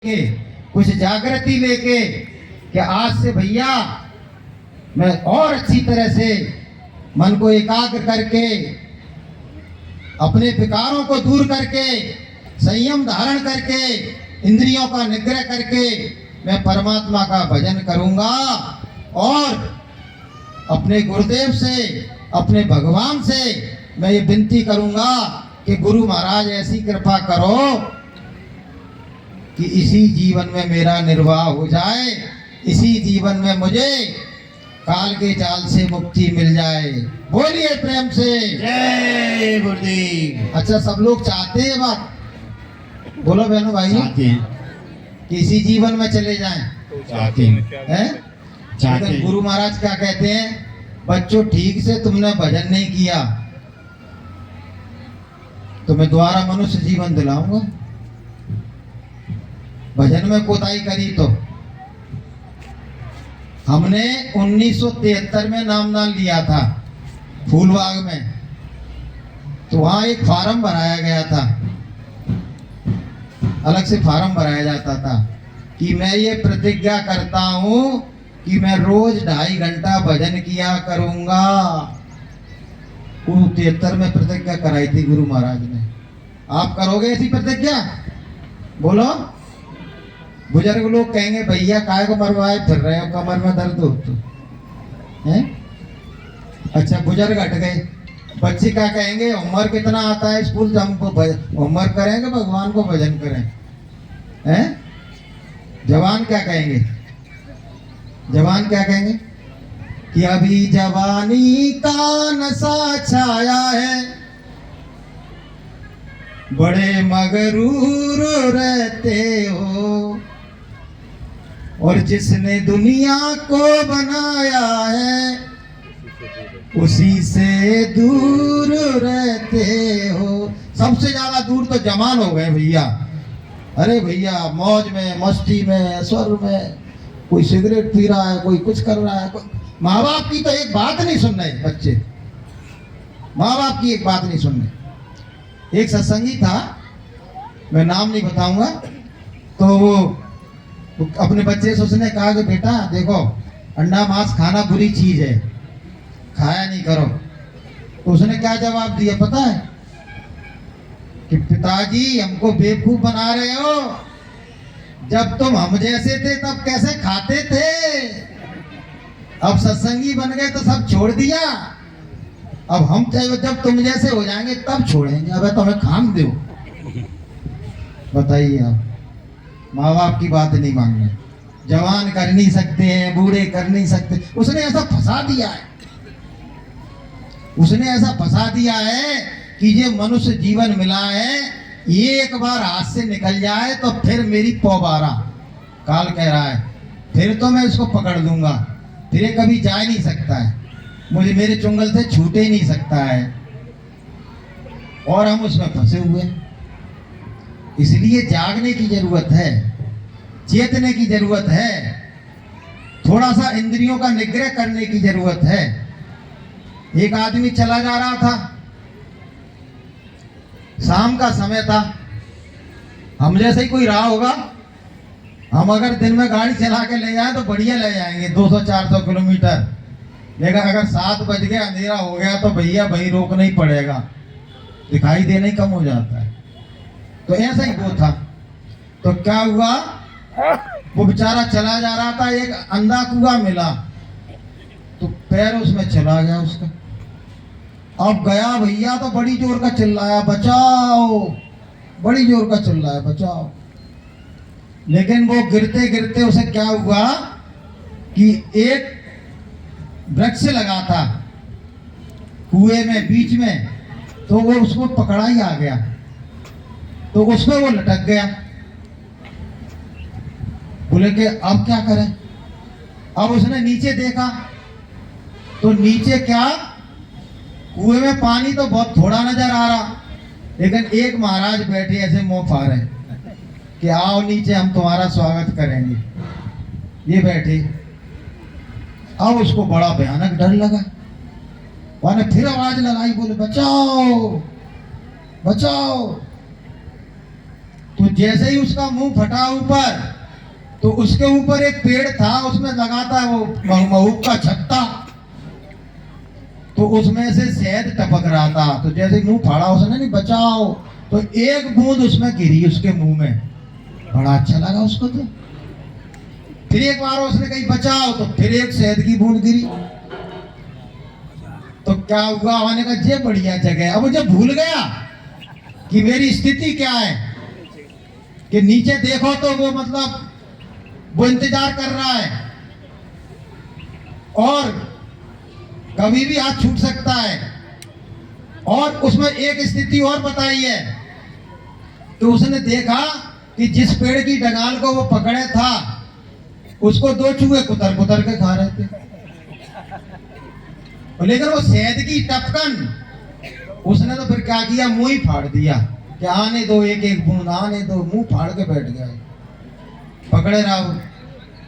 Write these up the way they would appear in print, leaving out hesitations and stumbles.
के कुछ जागृति लेके कि आज से भैया मैं और अच्छी तरह से मन को एकाग्र करके अपने विकारों को दूर करके संयम धारण करके इंद्रियों का निग्रह करके मैं परमात्मा का भजन करूंगा और अपने गुरुदेव से अपने भगवान से मैं ये विनती करूंगा कि गुरु महाराज ऐसी कृपा करो कि इसी जीवन में मेरा निर्वाह हो जाए, इसी जीवन में मुझे काल के जाल से मुक्ति मिल जाए। बोलिए प्रेम से जय गुरुदेव। अच्छा, सब लोग चाहते हैं बात, बोलो बहनों भाई, चाहते हैं कि इसी जीवन में चले जाएं, चाहते हैं चाहते लेकिन हैं। गुरु महाराज क्या कहते हैं, बच्चों ठीक से तुमने भजन नहीं किया तो मैं दोबारा मनुष्य जीवन दिलाऊंगा। भजन में कोताही करी तो हमने 1973 में नामदान लिया था फूलबाग में, तो वहां एक फार्म भराया गया था, अलग से फार्म भराया जाता था कि मैं ये प्रतिज्ञा करता हूं कि मैं रोज 2.5 घंटा भजन किया करूंगा। 73 में प्रतिज्ञा कराई थी गुरु महाराज ने। आप करोगे ऐसी प्रतिज्ञा? बोलो। बुजुर्ग लोग कहेंगे भैया काय को मरवाए फिर रहे हो, कमर में दर्द हो तो है। अच्छा, बुजुर्ग हट गए, बच्चे क्या कहेंगे, होमवर्क कितना आता है स्कूल से, हमको होमवर्क करेंगे भगवान को भजन करें हैं। जवान क्या कहेंगे, जवान क्या कहेंगे कि अभी जवानी का नशा छाया है, बड़े मगरूर रहते हो, और जिसने दुनिया को बनाया है उसी से दूर रहते हो। सबसे ज्यादा दूर तो जवान हो गए भैया। अरे भैया मौज में, मस्ती में, स्वर में, कोई सिगरेट पी रहा है, कोई कुछ कर रहा है, माँ बाप की तो एक बात नहीं सुन रहे बच्चे, माँ बाप की एक बात नहीं सुन रहे। एक सत्संगी था, मैं नाम नहीं बताऊंगा, तो वो अपने बच्चे से उसने कहा कि बेटा देखो अंडा मांस खाना बुरी चीज है, खाया नहीं करो। तो उसने क्या जवाब दिया पता है कि पिताजी हमको बेवकूफ बना रहे हो, जब तुम हम जैसे थे तब कैसे खाते थे, अब सत्संगी बन गए तो सब छोड़ दिया, अब हम जब तुम जैसे हो जाएंगे तब छोड़ेंगे, अब तो हमें खाम दो। बताइए आप, माँ बाप की बात नहीं मानना, जवान कर नहीं सकते हैं, बूढ़े कर नहीं सकते। उसने ऐसा फंसा दिया है, उसने ऐसा फंसा दिया है कि ये मनुष्य जीवन मिला है, ये एक बार हाथ से निकल जाए तो फिर मेरी पौबारा, काल कह रहा है फिर तो मैं इसको पकड़ लूंगा, फिर ये कभी जा नहीं सकता है, मुझे मेरे चुंगल से छूटे ही नहीं सकता है, और हम उसमें फंसे हुए। इसलिए जागने की जरूरत है, चेतने की जरूरत है, थोड़ा सा इंद्रियों का निग्रह करने की जरूरत है। एक आदमी चला जा रहा था, शाम का समय था, हम जैसे ही कोई रहा होगा, हम अगर दिन में गाड़ी चला के ले जाएं तो बढ़िया ले जाएंगे 200-400 किलोमीटर, लेकिन अगर 7 बज गया अंधेरा हो गया तो भैया भाई रोकना ही पड़ेगा, दिखाई देना ही कम हो जाता है। तो ऐसा ही वो था। तो क्या हुआ, वो बेचारा चला जा रहा था, एक अंधा कुआं मिला तो पैर उसमें चला गया उसका। अब गया भैया तो बड़ी जोर का चिल्लाया बचाओ, बड़ी जोर का चिल्लाया बचाओ, लेकिन वो गिरते गिरते उसे क्या हुआ कि एक वृक्ष लगा था कुएं में बीच में, तो वो उसको पकड़ा ही आ गया, तो उसमें वो लटक गया। बोले कि अब क्या करें। अब उसने नीचे देखा तो नीचे क्या, कुएं में पानी तो बहुत थोड़ा नजर आ रहा, लेकिन एक महाराज बैठे ऐसे मुंह फाड़े कि आओ नीचे हम तुम्हारा स्वागत करेंगे, ये बैठे। अब उसको बड़ा भयानक डर लगा, वहां फिर आवाज लगाई, बोले बचाओ बचाओ। तो जैसे ही उसका मुंह फटा ऊपर, तो उसके ऊपर एक पेड़ था, उसमें लगा था वो महूक का छत्ता, तो उसमें से शहद टपक रहा था। तो जैसे ही मुंह फाड़ा उसने, नहीं बचाओ, तो एक बूंद उसमें गिरी उसके मुंह में। बड़ा अच्छा लगा उसको। तो फिर एक बार उसने कही बचाओ, तो फिर एक शहद की बूंद गिरी। तो क्या हुआ, मैंने कहा ये बढ़िया जगह है। अब वो जब भूल गया कि मेरी स्थिति क्या है, कि नीचे देखो तो वो मतलब वो इंतजार कर रहा है और कभी भी हाथ छूट सकता है। और उसमें एक स्थिति और बताई है कि उसने देखा कि जिस पेड़ की डगाल को वो पकड़े था, उसको दो चूहे कुतर कुतर के खा रहे थे। लेकिन वो शहद की टपकन, उसने तो फिर क्या किया, मुंह ही फाड़ दिया कि आने दो, एक एक बूंद आने दो, मुंह फाड़ के बैठ गया पकड़े रहो।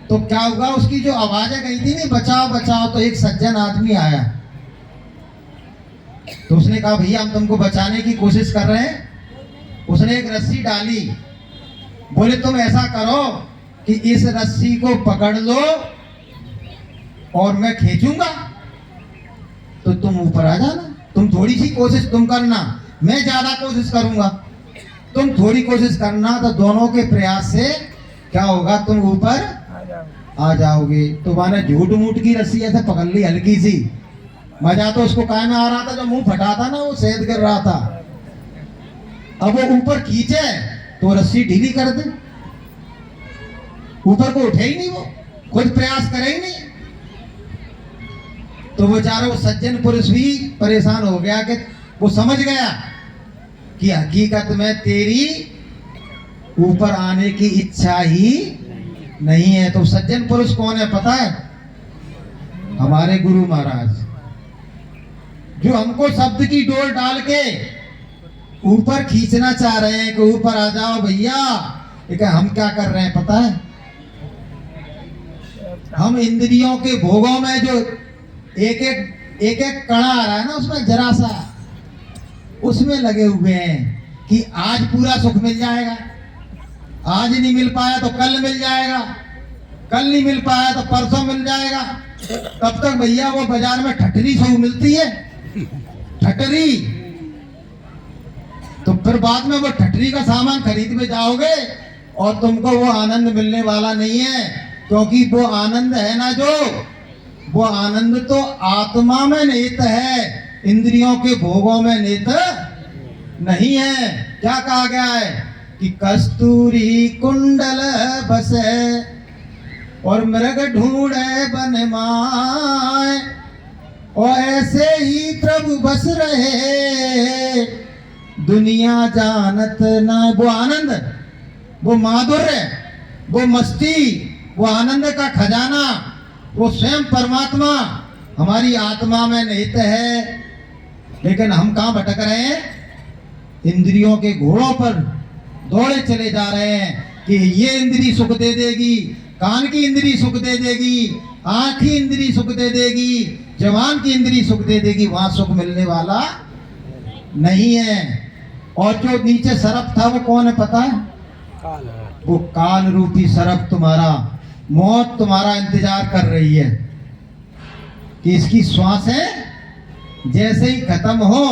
तो क्या हुआ, उसकी जो आवाजें गई थी नहीं बचाओ बचाओ, तो एक सज्जन आदमी आया, तो उसने कहा भैया हम तुमको बचाने की कोशिश कर रहे हैं। उसने एक रस्सी डाली, बोले तुम ऐसा करो कि इस रस्सी को पकड़ लो और मैं खींचूंगा तो तुम ऊपर आ जाना। तुम थोड़ी सी कोशिश तुम करना, मैं ज्यादा कोशिश करूंगा, तुम थोड़ी कोशिश करना, तो दोनों के प्रयास से क्या होगा, तुम ऊपर आ जाओगे। तो मैंने झूठ मूठ की रस्सी ऐसे पकड़ ली हल्की सी। मजा तो उसको काय में आ रहा था, जो मुंह फटा था ना, वो शहद गिर रहा था। अब वो ऊपर खींचे तो रस्सी ढीली कर दे, ऊपर को उठे ही नहीं, वो खुद प्रयास करे ही नहीं। तो बेचारा वो सज्जन पुरुष भी परेशान हो गया कि वो समझ गया कि हकीकत में तेरी ऊपर आने की इच्छा ही नहीं है। तो सज्जन पुरुष कौन है पता है? हमारे गुरु महाराज, जो हमको शब्द की डोर डाल के ऊपर खींचना चाह रहे हैं कि ऊपर आ जाओ भैया। लेकिन हम क्या कर रहे हैं पता है? हम इंद्रियों के भोगों में जो एक एक कणा आ रहा है ना, उसमें जरा सा उसमें लगे हुए हैं कि आज पूरा सुख मिल जाएगा, आज नहीं मिल पाया तो कल मिल जाएगा, कल नहीं मिल पाया तो परसों मिल जाएगा। तब तक भैया वो बाजार में ठटरी सौ मिलती है, ठटरी। तो फिर बाद में वो ठटरी का सामान खरीद में जाओगे और तुमको वो आनंद मिलने वाला नहीं है। क्योंकि वो आनंद है ना, जो वो आनंद तो आत्मा में निहित है, इंद्रियों के भोगों में निहित नहीं है। क्या कहा गया है कि कस्तूरी कुंडल बसे और मृग ढूंढे बन माए, और ऐसे ही प्रभु बस रहे दुनिया जानत ना। वो आनंद, वो माधुर्य, वो मस्ती, वो आनंद का खजाना, वो स्वयं परमात्मा हमारी आत्मा में निहित है। लेकिन हम कहाँ भटक रहे हैं? इंद्रियों के घोड़ों पर दौड़े चले जा रहे हैं कि ये इंद्री सुख दे देगी, कान की इंद्री सुख दे देगी, आँख की इंद्री सुख दे देगी, जवान की इंद्री सुख दे देगी। वहां सुख मिलने वाला नहीं है। और जो नीचे सरप था वो कौन है पता है? वो काल रूपी सरप, तुम्हारा मौत तुम्हारा इंतजार कर रही है कि इसकी श्वासें जैसे ही खत्म हो,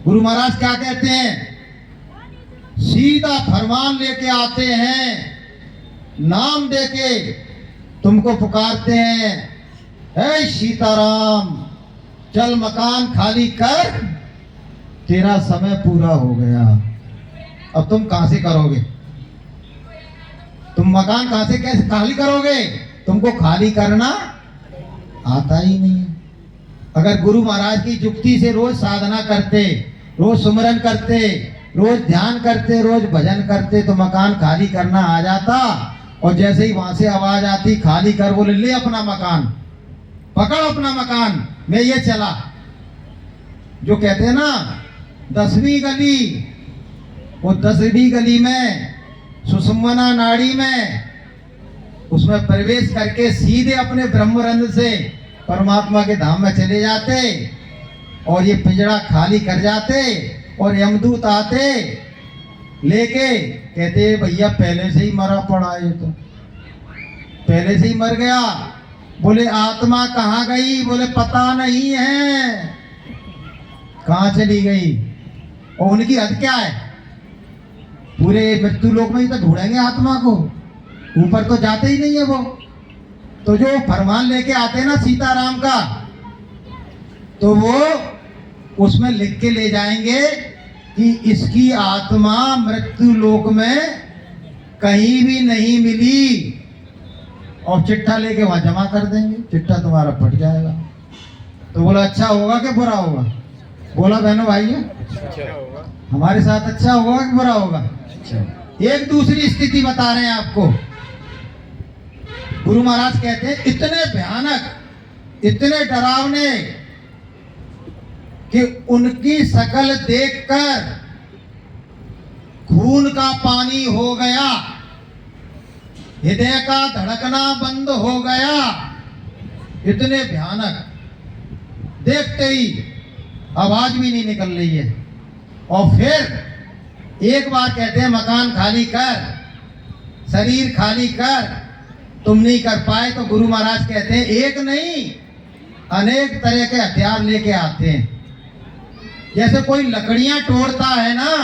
गुरु महाराज क्या कहते हैं? सीधा फरमान लेके आते हैं, नाम देके तुमको पुकारते हैं, हे सीताराम चल मकान खाली कर, तेरा समय पूरा हो गया। अब तुम कहां से करोगे? तुम मकान कहां से कैसे खाली करोगे? तुमको खाली करना आता ही नहीं है। अगर गुरु महाराज की युक्ति से रोज साधना करते, रोज सुमरन करते, रोज ध्यान करते, रोज भजन करते, तो मकान खाली करना आ जाता। और जैसे ही वहां से आवाज आती खाली कर, बोले ले अपना मकान, पकड़ अपना मकान, मैं ये चला। जो कहते हैं ना 10वीं गली, वो 10वीं गली में सुषुम्ना नाड़ी में, उसमें प्रवेश करके सीधे अपने ब्रह्मरंध्र से परमात्मा के धाम में चले जाते और ये पिंजड़ा खाली कर जाते। और यमदूत आते लेके कहते भैया पहले से ही मरा पड़ा है, ये तो पहले से ही मर गया। बोले आत्मा कहाँ गई? बोले पता नहीं है कहाँ चली गई। और उनकी हद क्या है? पूरे मृत्यु लोक में ही तो ढूंढेंगे आत्मा को, ऊपर तो जाते ही नहीं है वो। तो जो फरमान लेके आते हैं ना सीताराम का, तो वो उसमें लिख के ले जाएंगे कि इसकी आत्मा मृत्यु लोक में कहीं भी नहीं मिली, और चिट्ठा लेके वहां जमा कर देंगे, चिट्ठा तुम्हारा फट जाएगा। तो बोला अच्छा होगा कि बुरा होगा? बोला बहनों भाई हमारे साथ अच्छा होगा कि बुरा होगा? एक दूसरी स्थिति बता रहे हैं आपको। गुरु महाराज कहते हैं इतने भयानक, इतने डरावने कि उनकी शकल देखकर खून का पानी हो गया, हृदय का धड़कना बंद हो गया। इतने भयानक, देखते ही आवाज भी नहीं निकल रही है। और फिर एक बार कहते हैं मकान खाली कर, शरीर खाली कर, तुम नहीं कर पाए तो गुरु महाराज कहते हैं एक नहीं अनेक तरह के हथियार लेके आते हैं। जैसे कोई लकड़ियां तोड़ता है ना,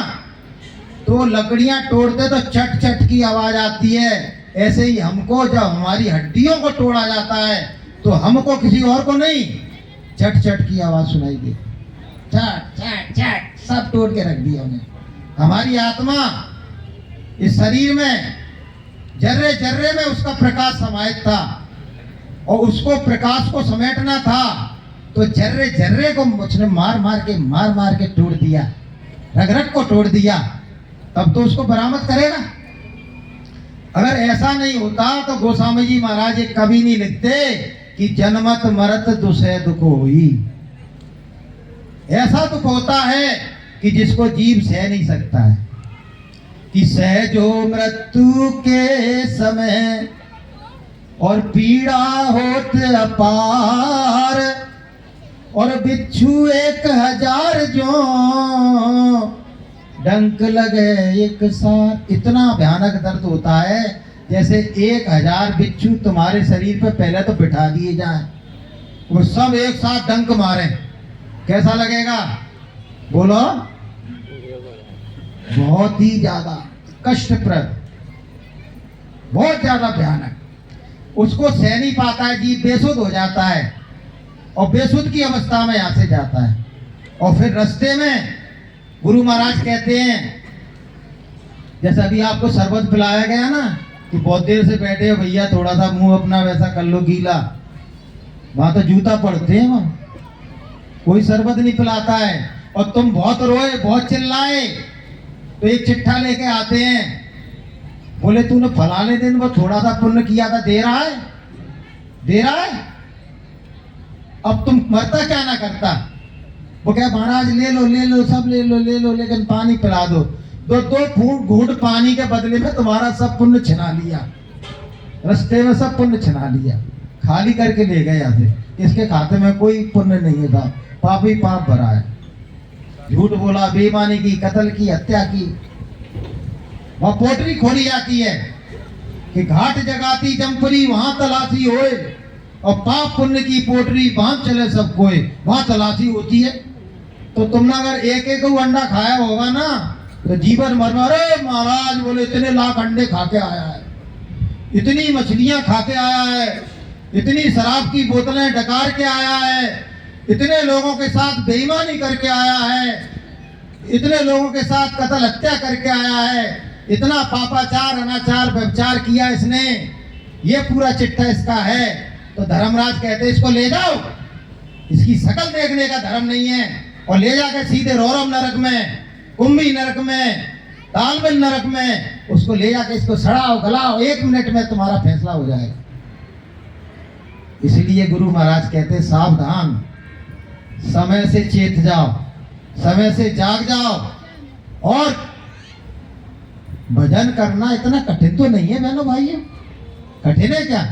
तो लकड़ियां तोड़ते तो चट चट की आवाज आती है, ऐसे ही हमको जब हमारी हड्डियों को तोड़ा जाता है तो हमको किसी और को नहीं, चट चट की आवाज सुनाई देती, चट चट चट सब तोड़ के रख दिया उन्हें। हमारी आत्मा इस शरीर में जर्रे जर्रे में उसका प्रकाश समाहित था, और उसको प्रकाश को समेटना था, तो जर्रे जर्रे को उसने मार मार के तोड़ दिया, रग रग को तोड़ दिया, तब तो उसको बरामद करेगा। अगर ऐसा नहीं होता तो गोस्वामी जी महाराज कभी नहीं लिखते कि जन्मत मरत दुसह दुख होई। ऐसा दुख होता है कि जिसको जीव सह नहीं सकता है, कि सहजो मृत्यु के समय और पीड़ा होत अपार, और बिच्छू 1000 जो डंक लगे एक साथ। इतना भयानक दर्द होता है जैसे 1000 बिच्छू तुम्हारे शरीर पे पहले तो बिठा दिए जाएं, वो सब एक साथ डंक मारे, कैसा लगेगा बोलो? बहुत ही ज्यादा कष्टप्रद, बहुत ज्यादा भयानक। उसको सह नहीं पाता है, जीव बेसुध हो जाता है, और बेसुध की अवस्था में यहां से जाता है। और फिर रास्ते में गुरु महाराज कहते हैं, जैसे अभी आपको शरबत पिलाया गया ना, कि बहुत देर से बैठे हो भैया, थोड़ा सा मुंह अपना वैसा कर लो गीला, वहां तो जूता पड़ते हैं, वहां कोई शरबत नहीं पिलाता है। और तुम बहुत रोए, बहुत चिल्लाए, तो एक चिट्ठा लेके आते हैं, बोले तूने फलाने दिन वो थोड़ा सा पुण्य किया था, दे रहा है, दे रहा है, अब तुम मरता क्या ना करता? वो क्या महाराज ले लो सब ले लो, लेकिन पानी पिला दो। दो घूंट पानी के बदले में तुम्हारा सब पुण्य छिना लिया, रास्ते में सब पुण्य छिना लिया, खाली करके ले गए यहाँ से। इसके खाते में कोई पुण्य नहीं था, पाप ही पाप भरा है। झूठ बोला, बेईमानी की, कत्ल की, हत्या की। वह पोटरी खोली जाती है कि घाट जगाती जमपुरी वहां तलाशी होए, और पाप पुण्य की पोटरी बांध चले सब कोई, वहां तलाशी होती है। तो तुमने अगर एक एक अंडा खाया होगा ना, तो जीवन मर, अरे महाराज बोले इतने लाख अंडे खा के आया है, इतनी मछलियां खा के आया है, इतनी शराब की बोतलें डकार के आया है, इतने लोगों के साथ बेईमानी करके आया है, इतने लोगों के साथ कत्ल हत्या करके आया है, इतना पापाचार अनाचार व्यभिचार किया इसने, ये पूरा चिट्ठा इसका है। तो धर्मराज कहते इसको ले जाओ, इसकी शकल देखने का धर्म नहीं है, और ले जाकर सीधे रौरव नरक में, कुंभी नरक में, तालबेल नरक में उसको ले जाकर इसको सड़ाओ गलाओ, 1 मिनट में तुम्हारा फैसला हो जाएगा। इसलिए गुरु महाराज कहते सावधान, समय से चेत जाओ, समय से जाग जाओ। और भजन करना इतना कठिन तो नहीं है बहनों भाइयों, कठिन है क्या?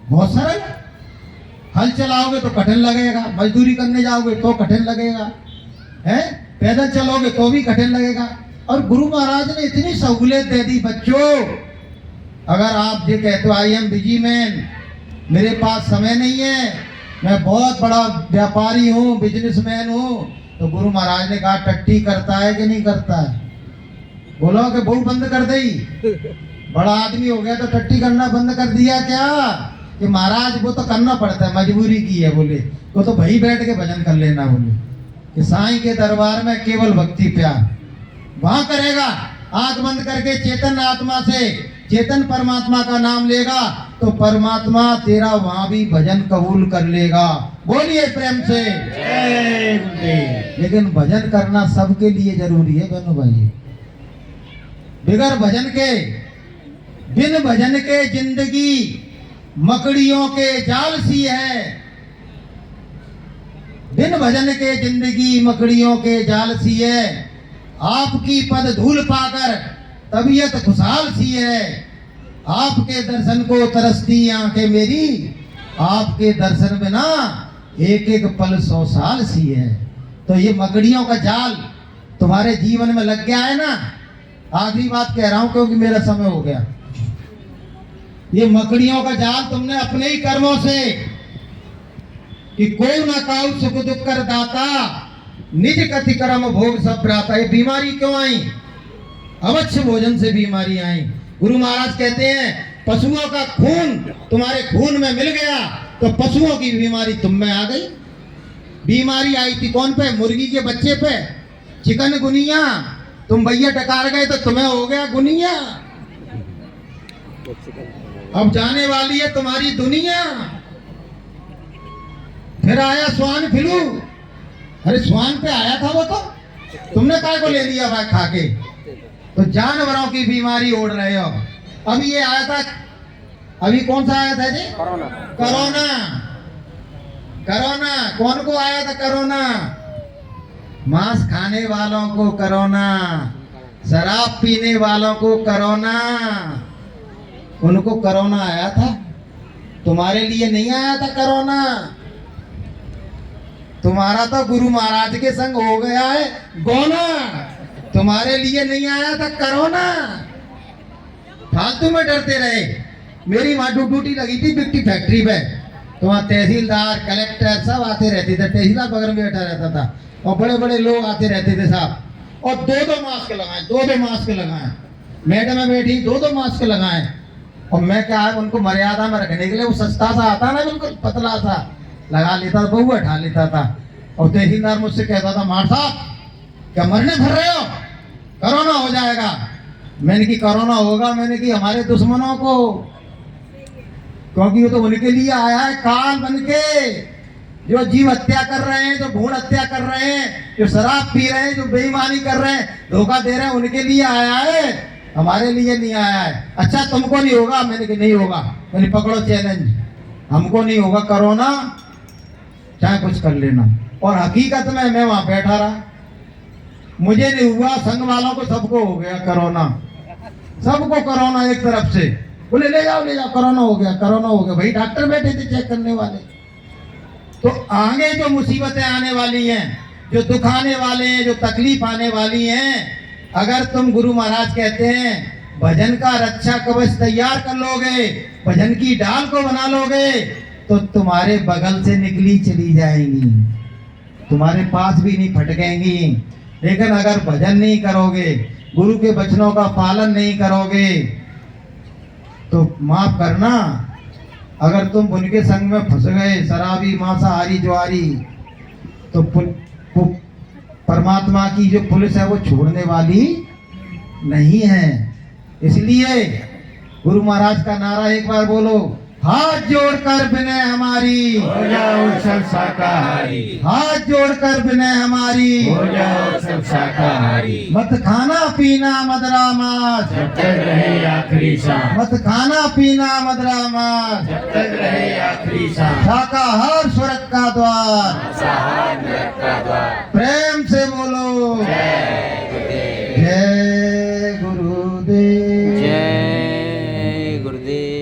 बहुत सरल। हल चलाओगे तो कठिन लगेगा, मजदूरी करने जाओगे तो कठिन लगेगा, हैं? पैदल चलोगे तो भी कठिन लगेगा, और गुरु महाराज ने इतनी सहूलियत दे दी बच्चों, अगर आप ये कहते हो आई एम बिजी मैन, मेरे पास समय नहीं है, मैं बहुत बड़ा व्यापारी हूँ, बिजनेसमैन हूँ, तो गुरु महाराज ने कहा टट्टी करता है कि नहीं करता है? बोलो कि बहुत बंद कर दी। बड़ा आदमी हो गया तो टट्टी करना बंद कर दिया क्या? कि महाराज वो तो करना पड़ता है, मजबूरी की है। बोले तो भाई बैठ के भजन कर लेना। बोले कि साईं के दरबार में केवल भक्ति प्यार, वहां करेगा आंख बंद करके चेतन आत्मा से चेतन परमात्मा का नाम लेगा तो परमात्मा तेरा वहां भी भजन कबूल कर लेगा। बोलिए प्रेम से जय गुरुदेव। लेकिन भजन करना सबके लिए जरूरी है बहनों भाई। बिगर भजन के, बिन भजन के जिंदगी मकड़ियों के जाल सी है। बिन भजन के जिंदगी मकड़ियों के जाल सी है। आपकी पद धूल पाकर तबीयत खुशहाल सी है। आपके दर्शन को तरसती आंखें मेरी, आपके दर्शन बिना एक एक पल 100 साल सी है। तो ये मकड़ियों का जाल तुम्हारे जीवन में लग गया है ना। आखिरी बात कह रहा हूं क्योंकि मेरा समय हो गया। ये मकड़ियों का जाल तुमने अपने ही कर्मों से, कि कोई ना काउ सुख दुख कर दाता, निज कथि कर्म भोग सब प्राता। ये बीमारी क्यों आई? अवश्य भोजन से बीमारी आई। गुरु महाराज कहते हैं पशुओं का खून तुम्हारे खून में मिल गया तो पशुओं की बीमारी तुम में आ गई। बीमारी आई थी कौन पे? मुर्गी के बच्चे पे, चिकन गुनिया। तुम भैया टकार गए तो तुम्हें हो गया गुनिया। अब जाने वाली है तुम्हारी दुनिया। फिर आया स्वान फ्लू। अरे स्वान पे आया था वो, तो तुमने काय को ले लिया भाई खा के। तो जानवरों की बीमारी ओढ़ रहे हो। अभी ये आया था, अभी कौन सा आया था जी? कोरोना। कोरोना, कोरोना कौन को आया था? कोरोना मांस खाने वालों को कोरोना, शराब पीने वालों को कोरोना, उनको कोरोना आया था। तुम्हारे लिए नहीं आया था कोरोना। तुम्हारा तो गुरु महाराज के संग हो गया है गोना। तुम्हारे लिए नहीं आया था कोरोना। फालतू में डरते रहे। मेरी वहां ड्यूटी लगी थी बिक्टी फैक्ट्री पे, तो वहाँ तहसीलदार कलेक्टर सब आते रहते थे। तहसीलदार बगल में बैठा रहता था और बड़े बड़े लोग आते रहते थे साहब। और दो मास्क लगाए, दो मास्क लगाए। मैडम बैठी, दो मास्क लगाए। और मैं क्या है उनको मर्यादा में रखने के लिए वो सस्ता सा आता ना, बिल्कुल पतला सा लगा लेता था, बहु उठा लेता था। और तहसीलदार मुझसे कहता था मार साहब क्या मरने भर रहे हो, कोरोना हो जाएगा। मैंने की कोरोना होगा, मैंने की हमारे दुश्मनों को, क्योंकि वो तो उनके लिए आया है काल बन के। जो जीव हत्या कर रहे हैं, जो भ्रूण हत्या कर रहे हैं, जो शराब पी रहे हैं, जो बेईमानी कर रहे हैं, धोखा दे रहे हैं, उनके लिए आया है, हमारे लिए नहीं आया है। अच्छा तुमको नहीं होगा? मैंने कि नहीं होगा। मैंने पकड़ो चैलेंज, हमको नहीं होगा कोरोना, चाहे कुछ कर लेना। और हकीकत में मैं वहां बैठा रहा, मुझे नहीं हुआ, संघ वालों को सबको हो गया कोरोना। सबको कोरोना एक तरफ से। बोले ले जाओ कोरोना हो गया, कोरोना हो गया। भाई डॉक्टर बैठे थे चेक करने वाले। तो आगे जो मुसीबतें आने वाली हैं, जो दुख आने वाले हैं, जो तकलीफ आने वाली हैं, अगर तुम गुरु महाराज कहते हैं भजन का रक्षा कवच तैयार कर लोगे, भजन की डाल को बना लोगे, तो तुम्हारे बगल से निकली चली जाएंगी, तुम्हारे पास भी नहीं फटकेंगी। लेकिन अगर भजन नहीं करोगे, गुरु के वचनों का पालन नहीं करोगे, तो माफ करना, अगर तुम उनके संग में फंस गए, शराबी मांसाहारी ज्वारी, तो परमात्मा की जो पुलिस है वो छोड़ने वाली नहीं है। इसलिए गुरु महाराज का नारा एक बार बोलो, हाथ जोड़कर विनय हमारी हो जाओ सब शाकाहारी, हाथ जोड़कर विनय हमारी हो जाओ सब शाकाहारी। मत खाना पीना मदरा मांस जब तक रहे आखिरी सांस, मत खाना पीना मदरा मांस, जब तक रहे आखिरी सांस। शाकाहार स्वर्ग का द्वार, मांसाहार नरक का द्वार। प्रेम से बोलो जय गुरुदेव, जय गुरुदेव। जय गुरुदेव।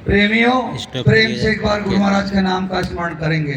प्रेमियों स्टॉप प्रेम करिए। से एक बार गुरु महाराज के नाम का स्मरण करेंगे।